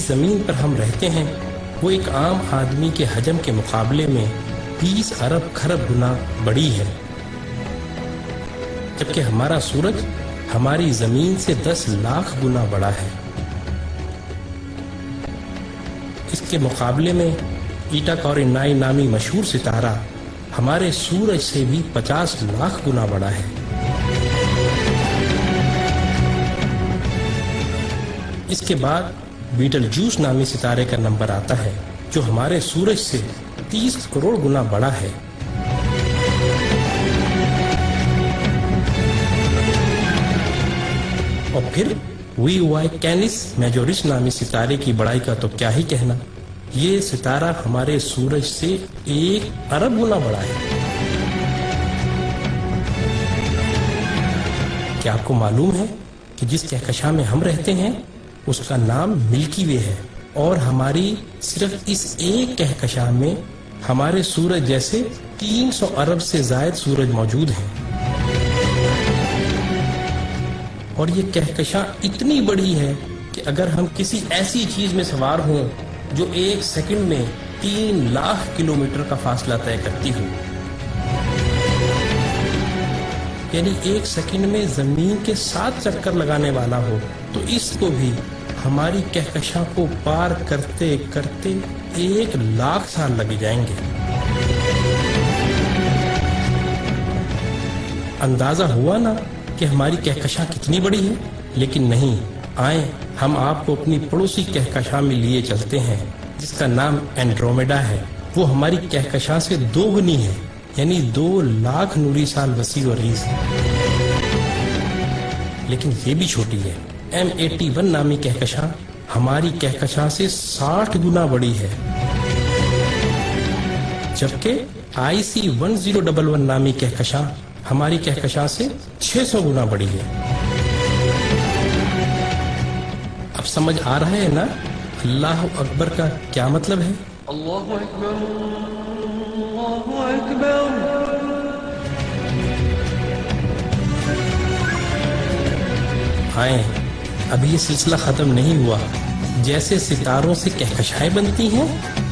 جس زمین پر ہم رہتے ہیں وہ ایک عام آدمی کے حجم کے مقابلے میں 20 ارب کھرب گنا بڑی ہے، جبکہ ہمارا سورج ہماری زمین سے 10 لاکھ گنا بڑا ہے۔ اس کے مقابلے میں ایٹا کورینائی نامی مشہور ستارہ ہمارے سورج سے بھی 50 لاکھ گنا بڑا ہے۔ اس کے بعد بیٹل جوس نامی ستارے کا نمبر آتا ہے جو ہمارے سورج سے 30 کروڑ گنا بڑا ہے۔ اور پھر وی وائی کینس میجورس نامی ستارے کی بڑائی کا تو کیا ہی کہنا، یہ ستارہ ہمارے سورج سے 1 ارب گنا بڑا ہے۔ کیا آپ کو معلوم ہے کہ جس کہکشاں میں ہم رہتے ہیں اس کا نام ملکی وے ہے، اور ہماری صرف اس ایک کہکشاں میں ہمارے سورج جیسے 300 ارب سے زائد سورج موجود ہیں۔ اور یہ کہکشاں اتنی بڑی ہے کہ اگر ہم کسی ایسی چیز میں سوار ہوں جو 1 سیکنڈ میں 3 لاکھ کلومیٹر کا فاصلہ طے کرتی ہو، یعنی 1 سیکنڈ میں زمین کے 7 چکر لگانے والا ہو، تو اس کو بھی ہماری کہکشاں کو پار کرتے کرتے 1 لاکھ سال لگ جائیں گے۔ اندازہ ہوا نا کہ ہماری کہکشاں کتنی بڑی ہے؟ لیکن نہیں، آئیں ہم آپ کو اپنی پڑوسی کہکشاں میں لیے چلتے ہیں جس کا نام اینڈرومیڈا ہے۔ وہ ہماری کہکشاں سے 2 گنی ہے، یعنی 2 لاکھ نوری سال وسیع و عریض ہے، لیکن یہ بھی چھوٹی ہے۔ M81 نامی کہکشاں ہماری کہکشاں سے 60 گنا بڑی ہے، جبکہ IC 1011 نامی کہکشاں ہماری کہکشاں سے 600 گنا بڑی ہے۔ اب سمجھ آ رہا ہے نا اللہ اکبر کا کیا مطلب ہے؟ اللہ اکبر، اللہ اکبر۔ آئیں، ابھی یہ سلسلہ ختم نہیں ہوا۔ جیسے ستاروں سے کہکشائیں بنتی ہیں،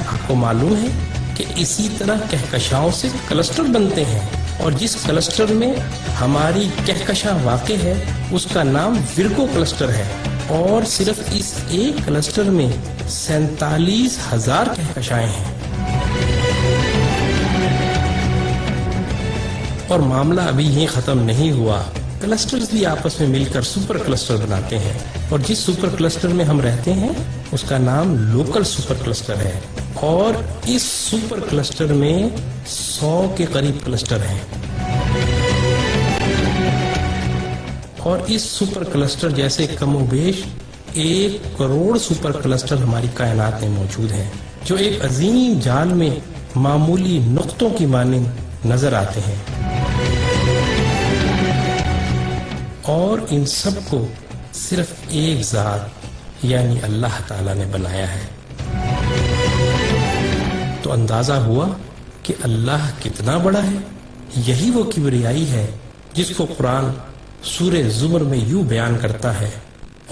آپ کو معلوم ہے کہ اسی طرح کہکشاؤں سے کلسٹر بنتے ہیں، اور جس کلسٹر میں ہماری کہکشاں واقع ہے اس کا نام ورگو کلسٹر ہے، اور صرف اس ایک کلسٹر میں 47,000 کہکشائیں ہیں۔ اور معاملہ ابھی یہیں ختم نہیں ہوا، کلسٹرز بھی آپس میں مل کر سپر کلسٹر بناتے ہیں، اور جس سپر کلسٹر میں ہم رہتے ہیں اس کا نام لوکل سپر کلسٹر ہے، اور اس سپر کلسٹر میں 100 کے قریب کلسٹر ہیں، اور اس سپر کلسٹر جیسے کم و بیش 1 کروڑ سپر کلسٹر ہماری کائنات میں موجود ہیں، جو ایک عظیم جال میں معمولی نقطوں کی مانند نظر آتے ہیں، اور ان سب کو صرف ایک ذات یعنی اللہ تعالی نے بنایا ہے۔ تو اندازہ ہوا کہ اللہ کتنا بڑا ہے۔ یہی وہ کبریائی ہے جس کو قرآن سورہ زمر میں یوں بیان کرتا ہے،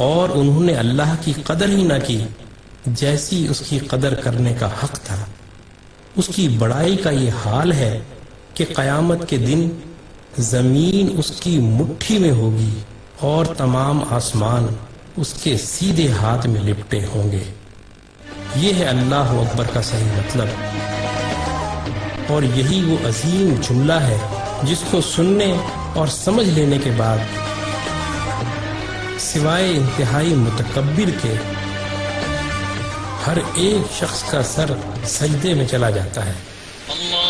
اور انہوں نے اللہ کی قدر ہی نہ کی جیسی اس کی قدر کرنے کا حق تھا۔ اس کی بڑائی کا یہ حال ہے کہ قیامت کے دن زمین اس کی مٹھی میں ہوگی اور تمام آسمان اس کے سیدھے ہاتھ میں لپٹے ہوں گے۔ یہ ہے اللہ اکبر کا صحیح مطلب، اور یہی وہ عظیم جملہ ہے جس کو سننے اور سمجھ لینے کے بعد سوائے انتہائی متکبر کے ہر ایک شخص کا سر سجدے میں چلا جاتا ہے۔ اللہ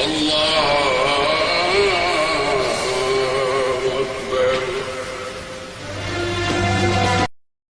اللہ